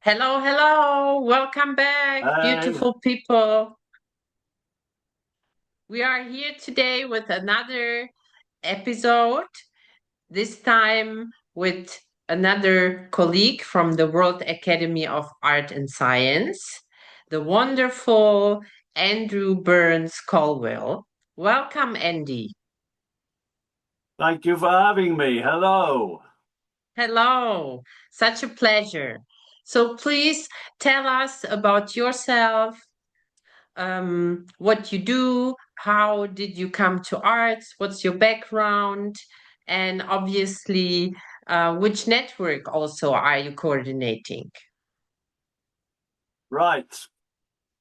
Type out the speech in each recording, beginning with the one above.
Hello, hello. Welcome back, Hey, beautiful people. We are here today with another episode, this time with another colleague from the World Academy of Art and Science, the wonderful Andrew Burns Colwill. Welcome, Andy. thank you for having me. Hello. Hello. Such a pleasure. So please tell us about yourself, what you do, how did you come to arts, what's your background, and obviously, which network also are you coordinating? Right.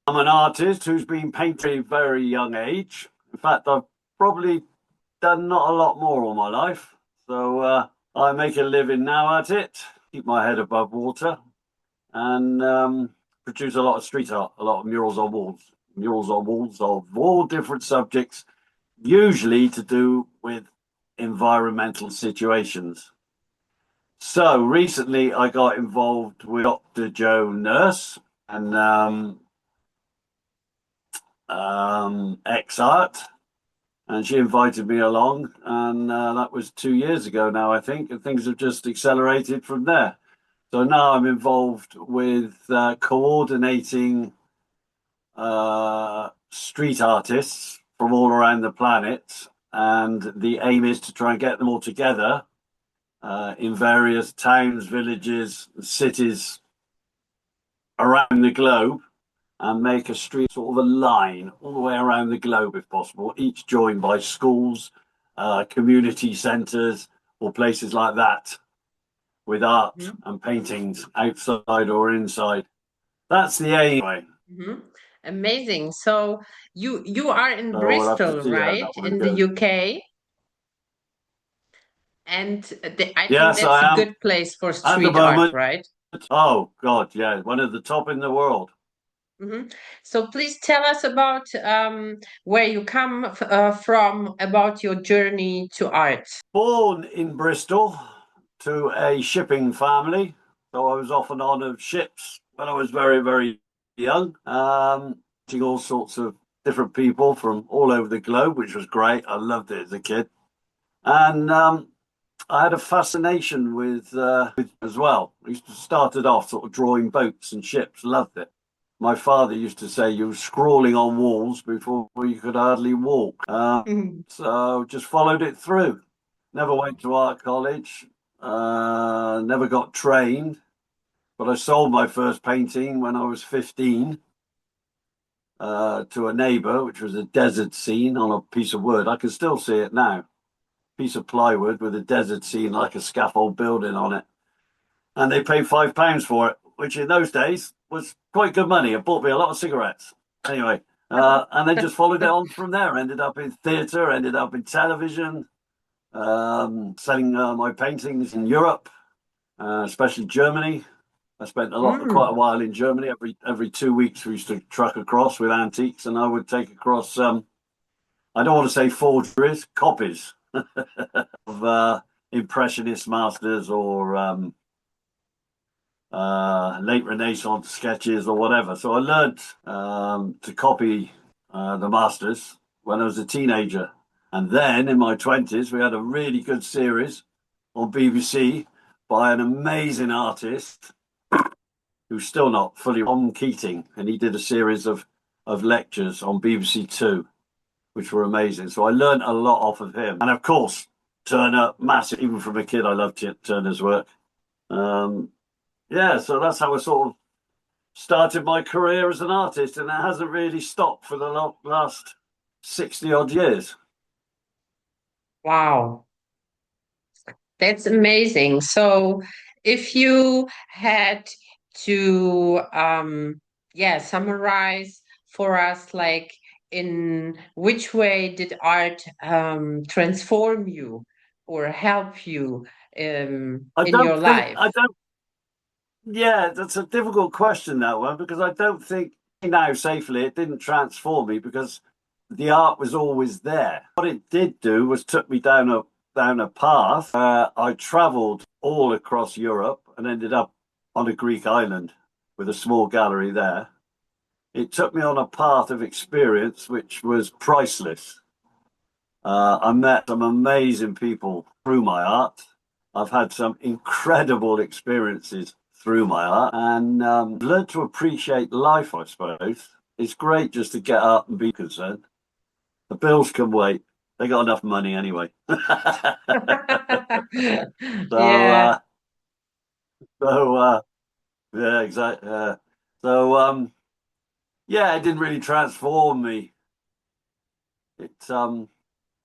I'm an artist who's been painting at a very young age. In fact, I've probably done not a lot more all my life. So I make a living now at it, keep my head above water, and produce a lot of street art, a lot of murals on walls. Murals on walls of all different subjects, usually to do with environmental situations. So recently, I got involved with Dr. Joe Nurse and X Art, and she invited me along, and that was 2 years ago now, I think, and things have just accelerated from there. So now I'm involved with coordinating street artists from all around the planet, and the aim is to try and get them all together in various towns, villages, cities around the globe and make a street sort of a line all the way around the globe if possible, each joined by schools, community centres, or places like that with art Mhm. and paintings outside or inside. That's the aim. Mhm. Amazing. So you are in So we'll have to Bristol, see how right, that one in the goes. UK, and I think Yes, that's a I am good place for at the street art, moment. right? Oh, God, yeah, one of the top in the world. Hmm. So please tell us about where you come from, about your journey to art. Born in Bristol to a shipping family. So I was off and on of ships when I was very, very young, meeting all sorts of different people from all over the globe, which was great. I loved it as a kid. And I had a fascination with as well. I used to started off sort of drawing boats and ships, loved it. My father used to say you were scrawling on walls before you could hardly walk. Mhm. So just followed it through. Never went to art college, never got trained, but I sold my first painting when I was 15 to a neighbor, which was a desert scene on a piece of wood. I can still see it now. Piece of plywood with a desert scene like a scaffold building on it. And they paid £5 for it, which in those days was quite good money. It bought me a lot of cigarettes. Anyway, and then just followed it on from there. Ended up in theatre, ended up in television, selling my paintings in Europe, especially Germany. I spent quite a Mm. while in Germany. Every 2 weeks, we used to truck across with antiques, and I would take across. I don't want to say forgeries, copies of impressionist masters or late Renaissance sketches or whatever. So I learned to copy the masters when I was a teenager. And then in my 20s, we had a really good series on BBC by an amazing artist who's still not fully on Keating. And he did a series of lectures on BBC Two, which were amazing. So I learned a lot off of him. And of course, Turner, massive. Even from a kid, I loved Turner's work. Um, yeah, so that's how I sort of started my career as an artist, and it hasn't really stopped for the last 60 odd years. Wow, that's amazing. So if you had to yeah, summarize for us, like, in which way did art transform you or help you I in your don't think, life? I don't, yeah, that's a difficult question, that one, because I don't think now safely it didn't transform me because the art was always there. What it did do was took me down a path. I traveled all across Europe and ended up on a Greek island. with a small gallery there. It took me on a path of experience which was priceless. I met some amazing people through my art. I've had some incredible experiences through my art, and learned to appreciate life, I suppose. It's great just to get up and be concerned. The bills can wait. They got enough money anyway. So, Yeah. yeah, exactly. Yeah, it didn't really transform me. It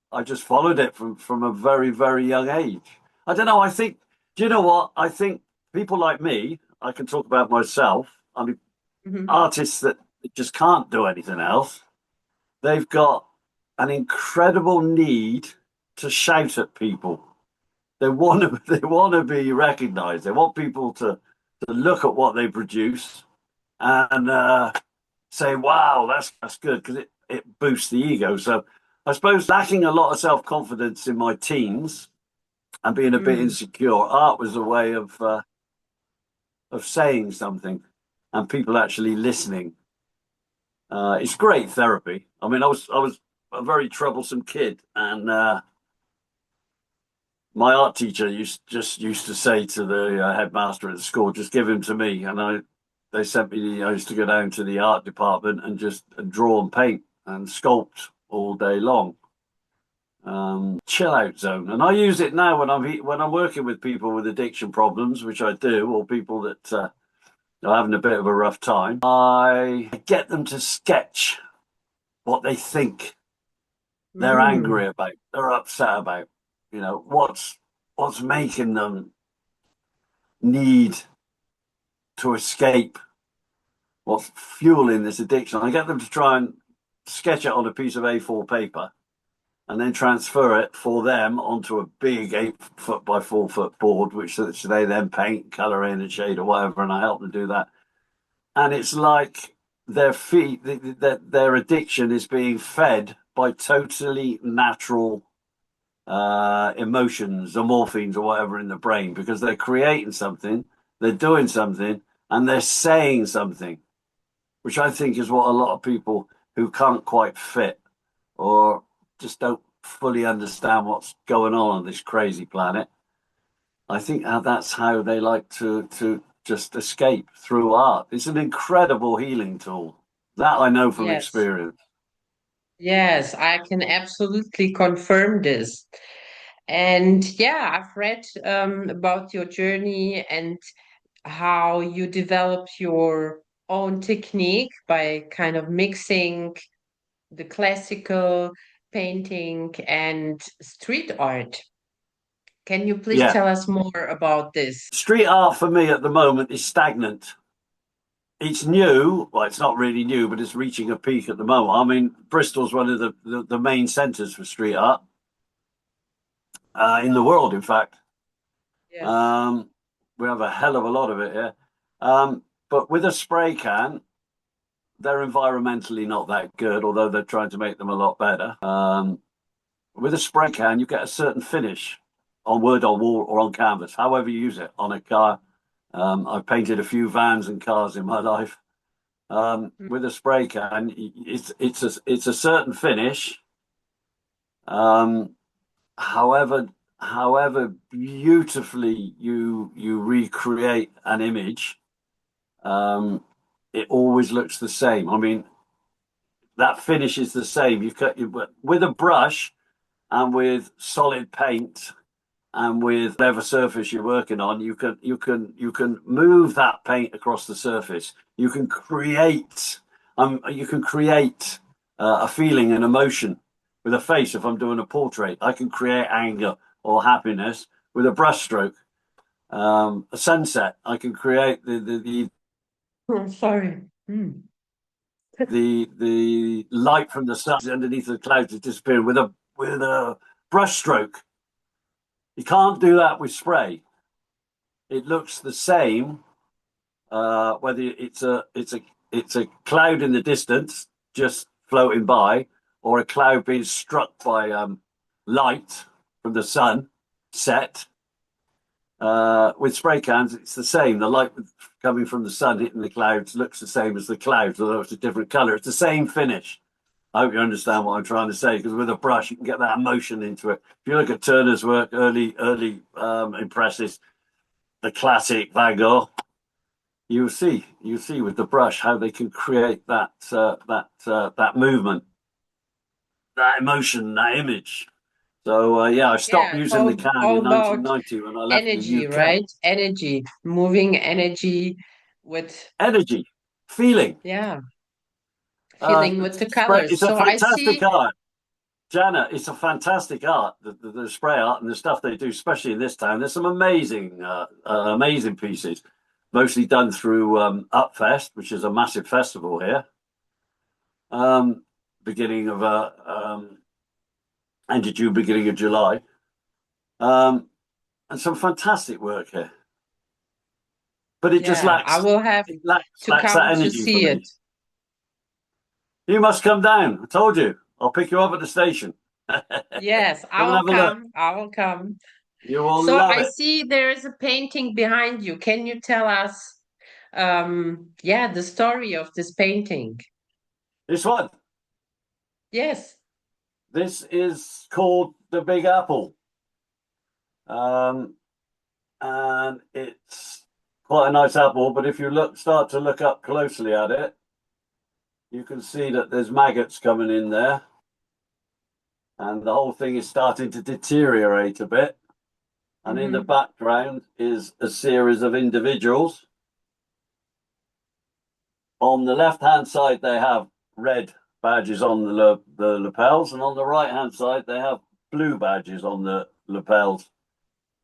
I just followed it from a very, very young age. I don't know. I think, do you know what? I think people like me, I can talk about myself. I mean, Mhm. artists that just can't do anything else, they've got an incredible need to shout at people. They want to, they want to be recognized. They want people to look at what they produce and say, wow, that's good, because it boosts the ego. So I suppose lacking a lot of self-confidence in my teens and being a bit Mm. insecure, art was a way of saying something and people actually listening. It's great therapy. I mean, I was a very troublesome kid, and my art teacher used to say to the headmaster at the school, "Just give him to me." And they sent me. I used to go down to the art department and just draw and paint and sculpt all day long. Chill out zone, and I use it now when I'm working with people with addiction problems, which I do, or people that are having a bit of a rough time. I get them to sketch what they think they're Mm. angry about, they're upset about. You know, what's making them need to escape, what's fueling this addiction. I get them to try and sketch it on a piece of A4 paper and then transfer it for them onto a big 8 foot by 4 foot board, which they then paint, color in, and shade or whatever. And I help them do that. And it's like their addiction is being fed by totally natural emotions or morphines or whatever in the brain, because they're creating something, they're doing something, and they're saying something, which I think is what a lot of people who can't quite fit or just don't fully understand what's going on this crazy planet. I think that's how they like to just escape through art. It's an incredible healing tool. That I know from Yes. experience. Yes, I can absolutely confirm this. And yeah, I've read about your journey and how you developed your own technique by kind of mixing the classical painting and street art. Can you please Yeah. tell us more about this? Street art for me at the moment is stagnant. It's new. Well, it's not really new, but it's reaching a peak at the moment. I mean, Bristol's one of the main centres for street art in the world, in fact. Yes. Um, we have a hell of a lot of it here. But with a spray can, they're environmentally not that good, although they're trying to make them a lot better. With a spray can, you get a certain finish on wood, on wall, or on canvas, however you use it. On a car, I've painted a few vans and cars in my life. With a spray can, it's a certain finish. Um, however, however beautifully you recreate an image, um, it always looks the same. I mean, that finish is the same. With a brush and with solid paint and with whatever surface you're working on, you can move that paint across the surface. You can create a feeling, an emotion with a face. If I'm doing a portrait, I can create anger or happiness with a brush stroke. A sunset, I can create Oh, sorry. Mm. the light from the sun underneath the clouds is disappearing with a brush stroke. You can't do that with spray. It looks the same whether it's a cloud in the distance just floating by, or a cloud being struck by light from the sun set. With spray cans, it's the same. The light coming from the sun hitting the clouds looks the same as the clouds, although it's a different color. It's the same finish. I hope you understand what I'm trying to say, because with a brush, you can get that emotion into it. If you look at Turner's work, early impressionists, the classic Van Gogh, you'll see with the brush how they can create that movement, that emotion, that image. So yeah, I stopped Yeah, it's using the can all in about 1990 when I left the energy, UK. right? Energy, moving energy with, Energy, feeling. yeah, feeling with the colors. It's a So I fantastic see, art. Jana, it's a fantastic art, the spray art and the stuff they do, especially in this town. There's some amazing pieces, mostly done through Upfest, which is a massive festival here. Beginning of end of June, beginning of July, um, and some fantastic work here. But it just yeah, I lacks will have it lacks to lacks that come to energy for see it. me. You must come down. I told you. I'll pick you up at the station. Come Yes, I and will have a look. come. I will come. You will So love I it. see there is a painting behind you. Can you tell us, yeah, the story of this painting? This one. Yes. This is called the Big Apple. Um, and it's quite a nice apple, but if you start to look up closely at it, you can see that there's maggots coming in there, and the whole thing is starting to deteriorate a bit. And in the Mm-hmm. background is a series of individuals. On the left-hand side, they have red badges on the lapels, and on the right-hand side, they have blue badges on the lapels.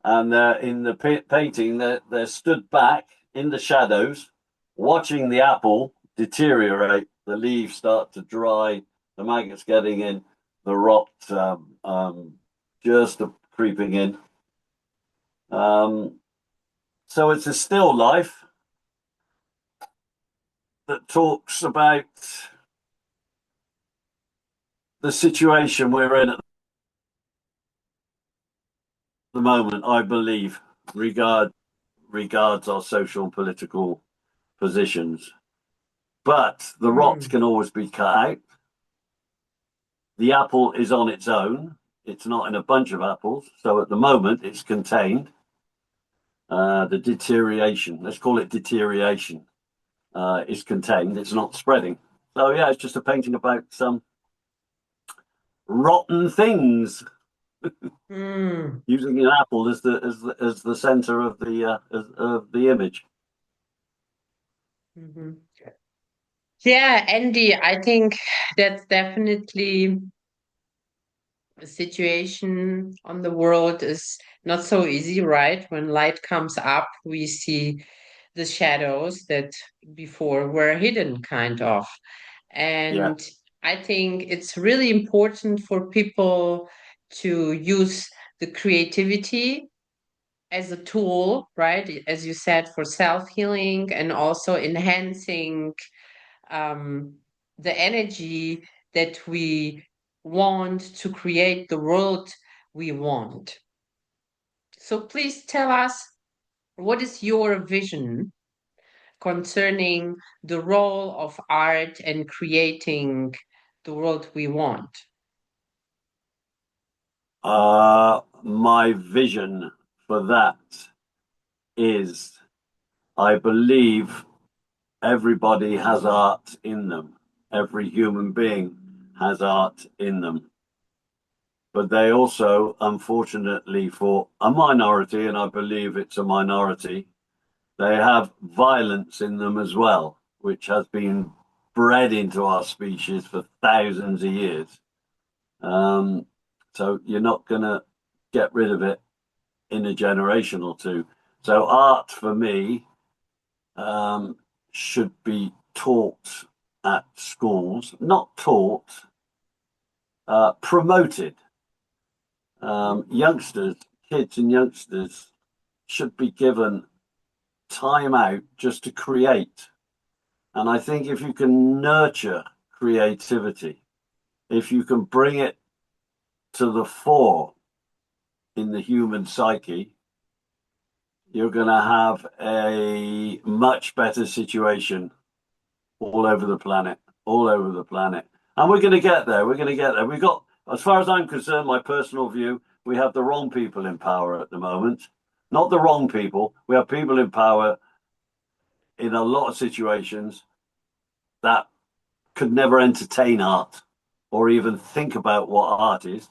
And in the painting, they're stood back in the shadows, watching the apple deteriorate. The leaves start to dry, the maggots getting in, the rot just creeping in. So it's a still life that talks about the situation we're in at the moment, I believe, regards our social and political positions. But the rot Mm. can always be cut out. The apple is on its own. It's not in a bunch of apples. So at the moment, it's contained. The deterioration, let's call it deterioration, is contained. It's not spreading. So yeah, it's just a painting about some rotten things, Mm. using an apple as the center of the image. Mm-hmm. Yeah, Andy, I think that's definitely the situation on the world is not so easy, right? When light comes up, we see the shadows that before were hidden, kind of. Yeah, And I think it's really important for people to use the creativity as a tool, right? As you said, for self-healing and also enhancing um, the energy that we want to create the world we want. So please tell us, what is your vision concerning the role of art and creating the world we want? my vision for that is, I believe everybody has art in them. Every human being has art in them. But they also, unfortunately, for a minority, and I believe it's a minority, they have violence in them as well, which has been bred into our species for thousands of years. Um, so you're not going to get rid of it in a generation or two. So art for me um, should be taught at schools, not taught, promoted. Youngsters, kids and youngsters should be given time out just to create. And I think if you can nurture creativity, if you can bring it to the fore in the human psyche, you're going to have a much better situation all over the planet, all over the planet. And we're going to get there. We're going to get there. We've got, as far as I'm concerned, my personal view, we have the wrong people in power at the moment. Not the wrong people. We have people in power in a lot of situations that could never entertain art or even think about what art is,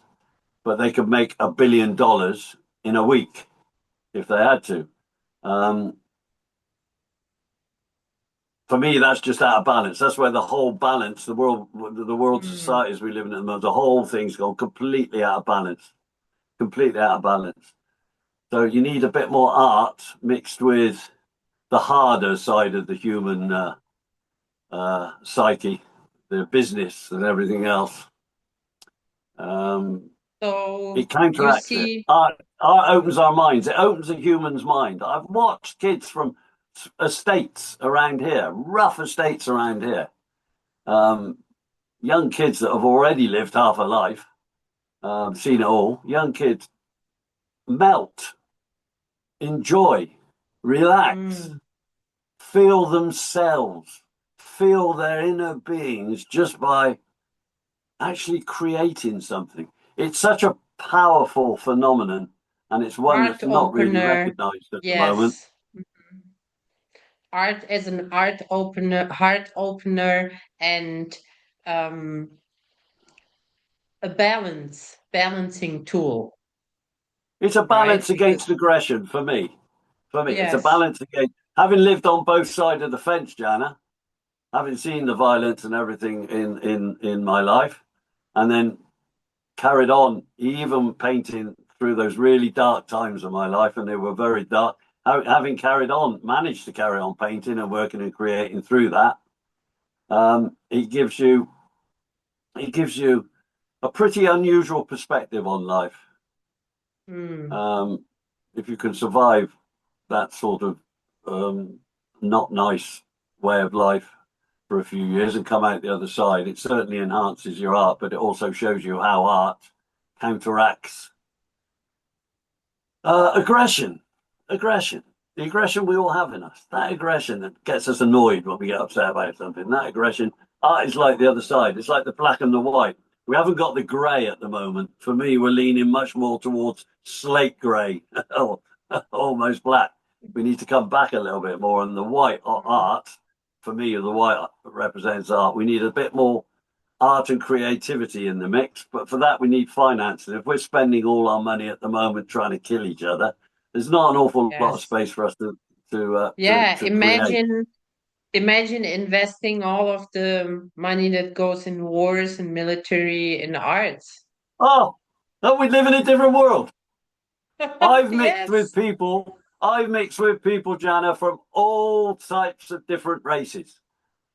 but they could make $1 billion in a week if they had to. Um, for me, that's just out of balance. That's where the whole balance, the world Mm. societies we live in at the moment, the whole thing's gone completely out of balance, completely out of balance. So you need a bit more art mixed with the harder side of the human psyche, the business and everything else. Um, So it you counteracts it. see, Art opens our minds. It opens a human's mind. I've watched kids from estates around here, rough estates around here, um, young kids that have already lived half a life, seen it all. Young kids melt, enjoy, relax, mm, feel themselves, feel their inner beings just by actually creating something. It's such a powerful phenomenon, and it's one art that's not really opener, recognized at the moment. yes. Art as an art opener, heart opener, and um, a balancing tool, It's a right? balance Because against aggression for me. For me, it's a yes, balance against having lived on both sides of the fence, Jana, having seen the violence and everything in my life, and then carried on, even painting through those really dark times of my life, and they were very dark. Having carried on, managed to carry on painting and working and creating through that, it gives you a pretty unusual perspective on life. mm, Um, if you can survive that sort of um, not nice way of life for a few years and come out the other side, it certainly enhances your art, but it also shows you how art counteracts aggression. Aggression. The aggression we all have in us. That aggression that gets us annoyed when we get upset about something. That aggression. Art is like the other side. It's like the black and the white. We haven't got the grey at the moment. For me, we're leaning much more towards slate grey, almost black. We need to come back a little bit more. And the white art, for me, the white represents art. We need a bit more art and creativity in the mix. But for that, we need finance. And if we're spending all our money at the moment trying to kill each other, there's not an awful lot of yes, space for us yeah. to create. Imagine investing all of the money that goes in wars and military in arts. Oh, don't we live in a different world? I've mixed with Yes. people. I've mixed with people, Jana, from all types of different races,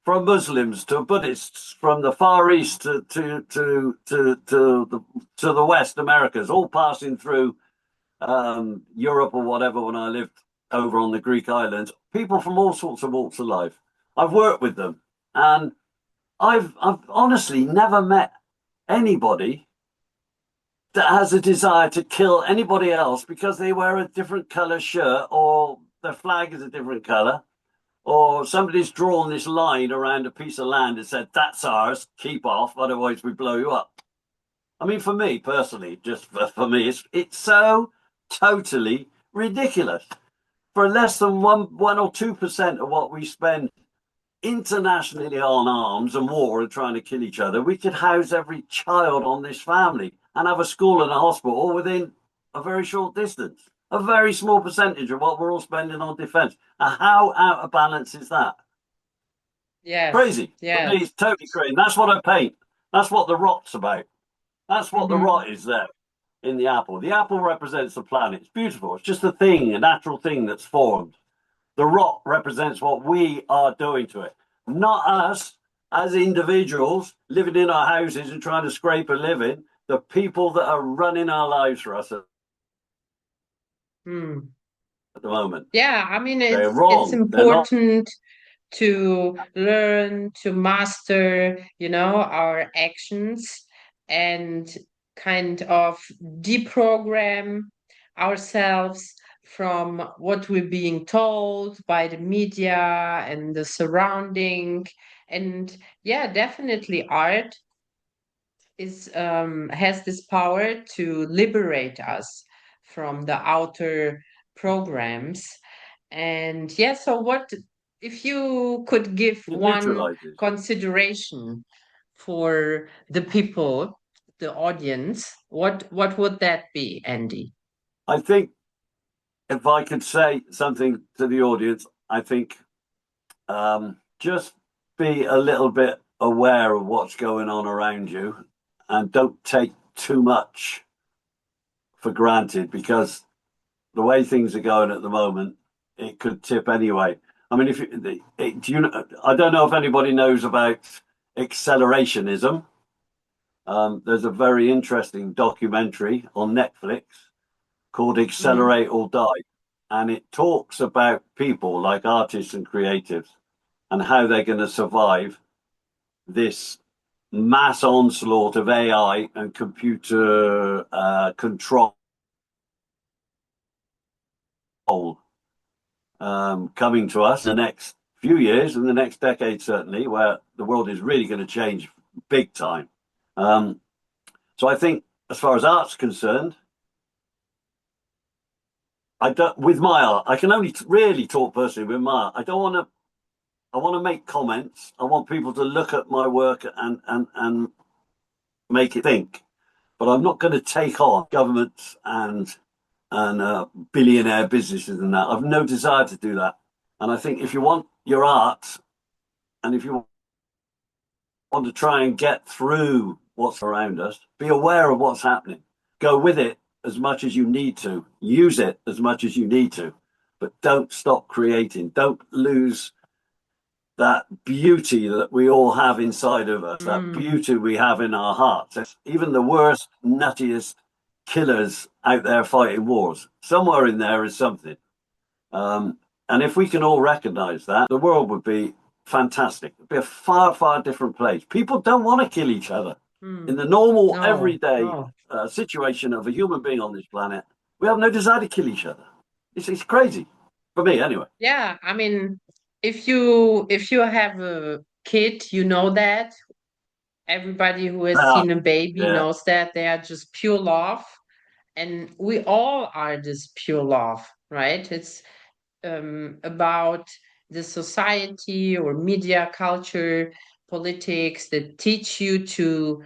from Muslims to Buddhists, from the Far East to the West Americas, all passing through Europe or whatever when I lived over on the Greek islands, people from all sorts of walks of life. I've worked with them, and I've honestly never met anybody that has a desire to kill anybody else because they wear a different color shirt or their flag is a different color or somebody's drawn this line around a piece of land and said that's ours, keep off, otherwise we blow you up. I mean, for me personally, just for me, it's so totally ridiculous. For less than 1 or 2% of what we spend internationally on arms and war and trying to kill each other, we could house every child on this family and have a school and a hospital within a very short distance. A very small percentage of what we're all spending on defence. And how out of balance is that? Yes. Crazy. For me, Yes. it's totally crazy. That's what I paint. That's what the rot's about. That's what the Hmm. rot is there in the apple. The apple represents the planet. It's beautiful. It's just a thing, a natural thing that's formed. The rot represents what we are doing to it, not us as individuals living in our houses and trying to scrape a living. The people that are running our lives for us at Hmm. the moment. Yeah, I mean They're it's wrong. They're not. important to learn to master, our actions and kind of deprogram ourselves from what we're being told by the media and the surrounding. And yeah, definitely art is has this power to liberate us from the outer programs. And yeah, so what if you could give It one neutralizes. consideration for the people, the audience, what would that be, Andy? I think if I could say something to the audience, I think just be a little bit aware of what's going on around you and don't take too much for granted, because the way things are going at the moment, it could tip anyway. I mean, if do you know, I don't know if anybody knows about accelerationism. There's a very interesting documentary on Netflix called Mhm. Accelerate or Die. And it talks about people like artists and creatives and how they're going to survive this mass onslaught of AI and computer control coming to us in the next few years, in the next decade, certainly, where the world is really going to change big time. So I think, as far as art's concerned, I don't, with my art, I can only really talk personally with my art. I don't want to. I want to make comments. I want people to look at my work and make it think. But I'm not going to take on governments and billionaire businesses and that. I've no desire to do that. And I think if you want your art, and if you want to try and get through what's around us, be aware of what's happening. Go with it as much as you need to. Use it as much as you need to. But don't stop creating. Don't lose that beauty that we all have inside of us, that Mm. beauty we have in our hearts. Even the worst, nuttiest killers out there fighting wars, somewhere in there is something. And if we can all recognize that, the world would be fantastic. It'd be a far, far different place. People don't want to kill each other. In Mm. the normal, No, everyday no. situation of a human being on this planet, we have no desire to kill each other. It's crazy. For me, anyway. Yeah, I mean, if you have a kid, you know that. Everybody who has Ah, seen a baby yeah, knows that they are just pure love. And we all are this pure love, right? It's about the society or media culture, politics that teach you to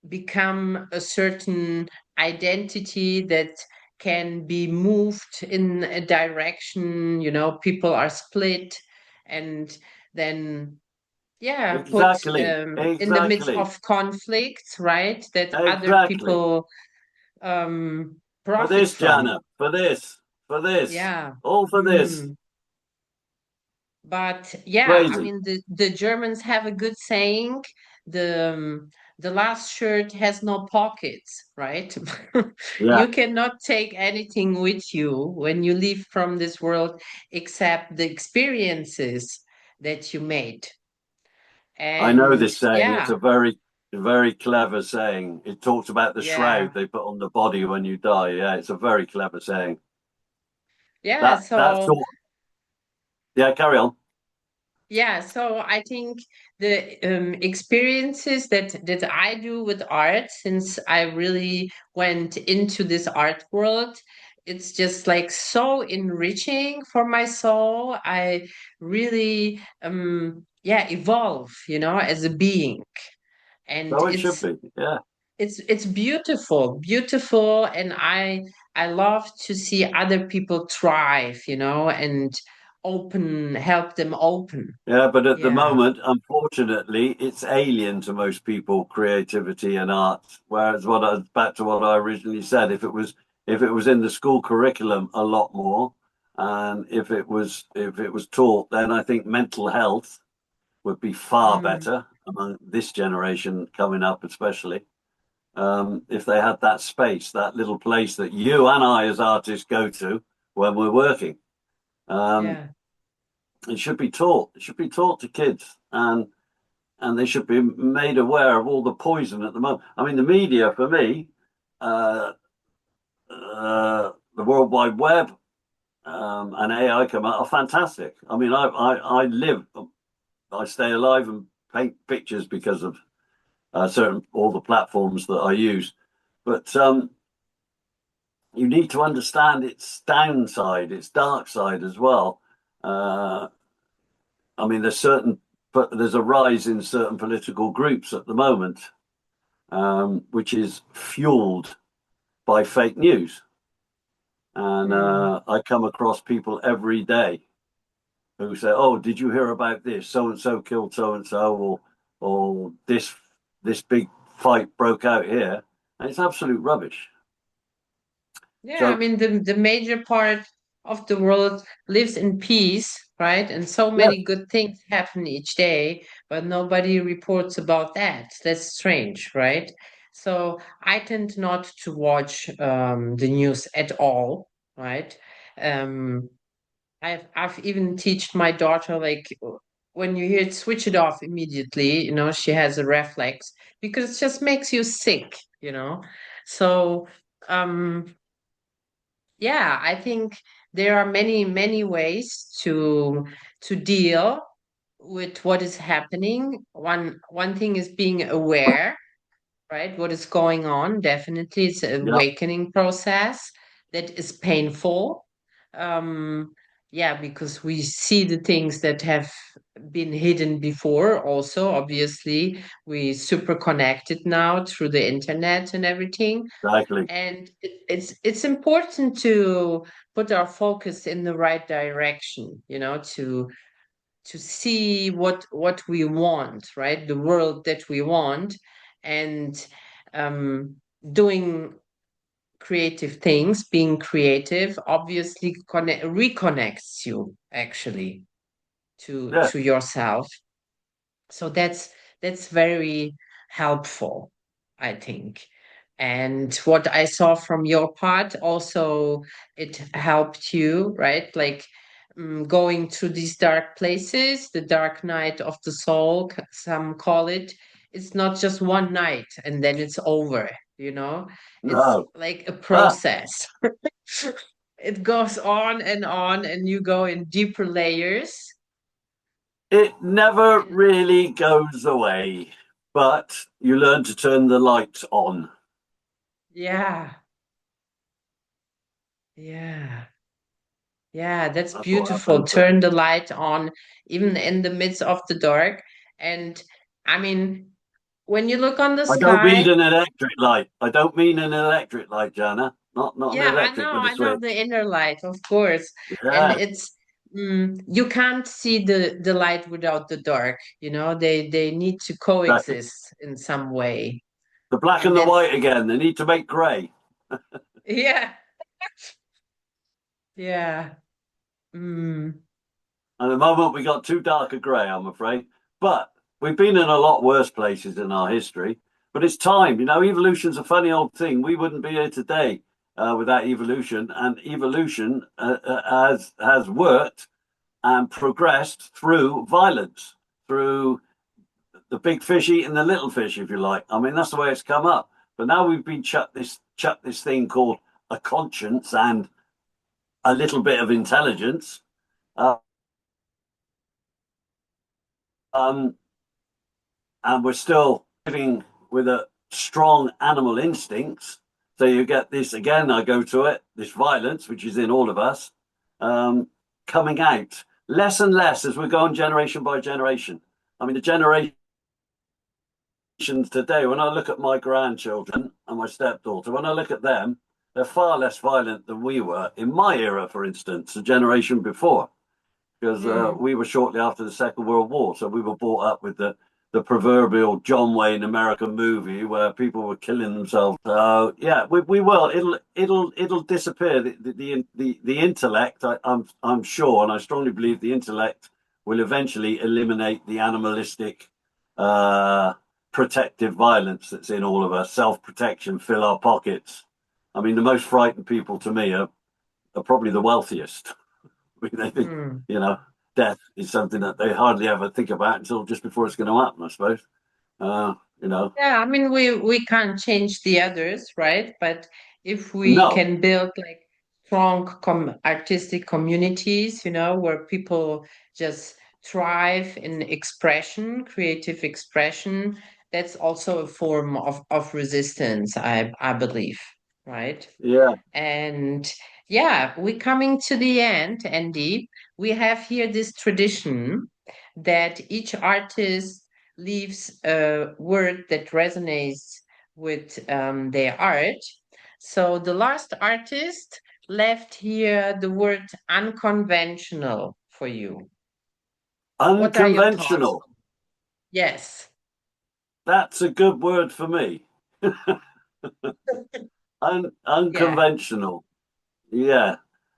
become a certain identity that can be moved in a direction. People are split, and then yeah, put exactly, in the midst exactly. of conflicts, right, that other Exactly. people For profit this, from. Jana, for this, Yeah. all for this. Mm. But yeah, I Crazy. mean, the Germans have a good saying, the last shirt has no pockets, right? Yeah, You cannot take anything with you when you leave from this world except the experiences that you made. I know And this saying. It's yeah, a very, very clever saying. It talks about the yeah, shroud they put on the body when you die. Yeah, it's a very clever saying. yeah. That's So all. Yeah, carry on. yeah, so I think the experiences that I do with art, since I really went into this art world, it's just like so enriching for my soul. I really yeah, evolve, as a being. And So it should be. Yeah. it's beautiful, beautiful, and I love to see other people thrive, and help them open. Yeah, but at the Yeah, moment, unfortunately, it's alien to most people, creativity and art. Whereas back to what I originally said, if it was in the school curriculum a lot more, and if it was taught, then I think mental health would be far mm, better among this generation coming up, especially if they had that space, that little place that you and I as artists go to when we're working. Um, yeah, it should be taught. It should be taught to kids, and they should be made aware of all the poison at the moment. I mean, the media for me, uh, the World Wide Web and AI come out are fantastic. I mean, I stay alive and paint pictures because of all the platforms that I use. But you need to understand its downside, its dark side as well. I mean, there's a rise in certain political groups at the moment, which is fueled by fake news. And I come across people every day who say, "Oh, did you hear about this? So and so killed so and so, or this big fight broke out here," and it's absolute rubbish. Yeah, I So mean the major part of the world lives in peace, right? And so yeah, many good things happen each day, but nobody reports about that. That's strange, right? So I tend not to watch the news at all, right? Um, I've even teach my daughter like when you hear it, switch it off immediately. She has a reflex because it just makes you sick. So yeah, I think there are many, many ways to deal with what is happening. One thing is being aware, right? What is going on? Definitely, it's an yeah, awakening process that is painful. Um, yeah, because we see the things that have been hidden before. Also, obviously, we super connected now through the internet and everything, exactly. and it's important to put our focus in the right direction, to see what we want, right? The world that we want, and um, doing creative things, being creative, obviously reconnects you actually to Yeah, to yourself. So that's very helpful, I think. And what I saw from your part also, it helped you, right? Like going through these dark places, the dark night of the soul, some call it. It's not just one night and then it's over. It's no, like a ah, process. It goes on, and you go in deeper layers. it never And really goes away, but you learn to turn the lights on. yeah, yeah. Yeah, that's That's what beautiful. happens. Turn the light on, even in the midst of the dark. And I mean, when you look on the I don't sky, mean an electric light. I don't mean an electric light, Jana. Not an yeah, electric with a I know switch. the inner light, of course. And Yeah, you can't see the light without the dark. They need to exactly. coexist in some way. The black And and the that's, white again. They need to make grey. yeah, yeah. Mm, At the moment, we got too dark a grey, I'm afraid. But we've been in a lot worse places in our history. But it's time. Evolution's a funny old thing. We wouldn't be here today without evolution. And evolution has worked and progressed through violence, through the big fish eating the little fish, if you like. I mean, that's the way it's come up. But now we've been chucked this thing called a conscience and a little bit of intelligence. Uh, um, and we're still living with a strong animal instincts. So you get this again. I go to it. This violence, which is in all of us, um, coming out less and less as we're going generation by generation. I mean, the generations today. When I look at my grandchildren and my stepdaughter, when I look at them, they're far less violent than we were in my era, for instance, the generation before, because mm. we were shortly after the Second World War, so we were brought up with the proverbial John Wayne American movie where people were killing themselves. So yeah, we will. It'll disappear. The intellect. I'm sure, and I strongly believe the intellect will eventually eliminate the animalistic, uh, protective violence that's in all of us. Self protection, fill our pockets. I mean, the most frightened people to me are probably the wealthiest. They think, Mm. you know, death is something that they hardly ever think about until just before it's going to happen, I suppose. Uh, you know, Yeah, I mean we can't change the others, right? But if we no, can build like strong artistic communities, where people just thrive in expression, creative expression. That's also a form of resistance, I believe, right? Yeah. And yeah, we're coming to the end, Andy. We have here this tradition that each artist leaves a word that resonates with their art. So the last artist left here the word unconventional for you. What are your thoughts? Unconventional. Yes. That's a good word for me. Yeah. Unconventional. Yeah.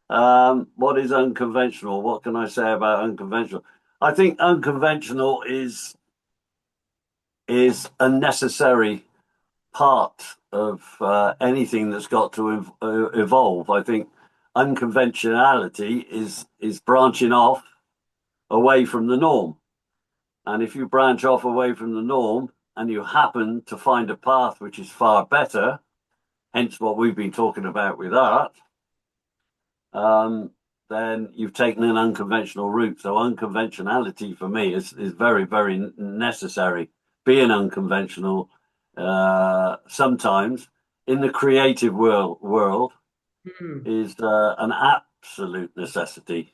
What is unconventional? What can I say about unconventional? I think unconventional is a necessary part of anything that's got to evolve. I think unconventionality is branching off away from the norm. And if you branch off away from the norm and you happen to find a path which is far better, hence what we've been talking about with art, then you've taken an unconventional route. So unconventionality for me is very, very necessary. Being unconventional sometimes in the creative world Mm, is an absolute necessity.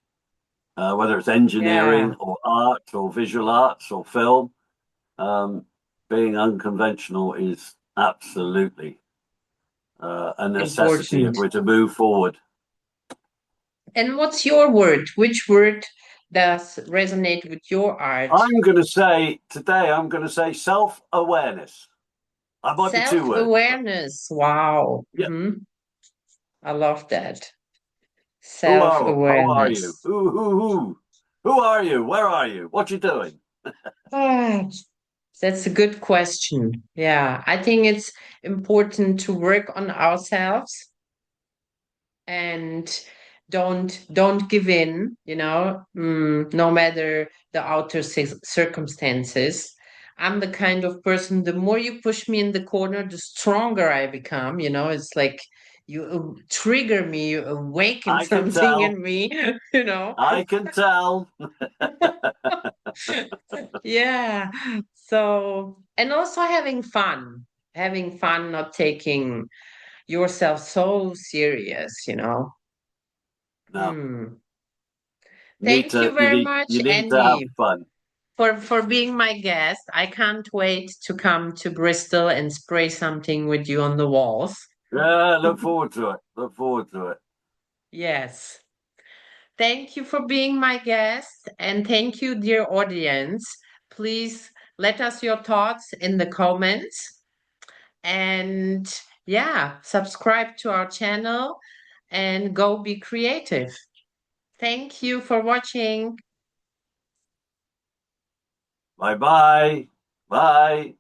Whether it's yeah. engineering or art or visual arts or film, um, being unconventional is absolutely a necessity if Important. we're to move forward. And what's your word? Which word does resonate with your art? I'm going to say self awareness. I might be two words, but Self-awareness. Wow. yeah. I love that. How are you? Self-awareness. Who are you? Where are you? What you doing? Ah, that's a good question. Yeah, I think it's important to work on ourselves and don't give in, no matter the outer circumstances. I'm the kind of person, the more you push me in the corner, the stronger I become. It's like you trigger me, you awaken I can something tell. in me. you know I can tell. yeah. So, and also having fun, not taking yourself so serious. No, Hmm. Thank you very much, you need to have Andy, fun. for being my guest. I can't wait to come to Bristol and spray something with you on the walls. Yeah, look forward to it. Look forward to it. Yes. Thank you for being my guest, and thank you, dear audience. Please let us your thoughts in the comments, and yeah, subscribe to our channel and go be creative. Thank you for watching. Bye bye. Bye.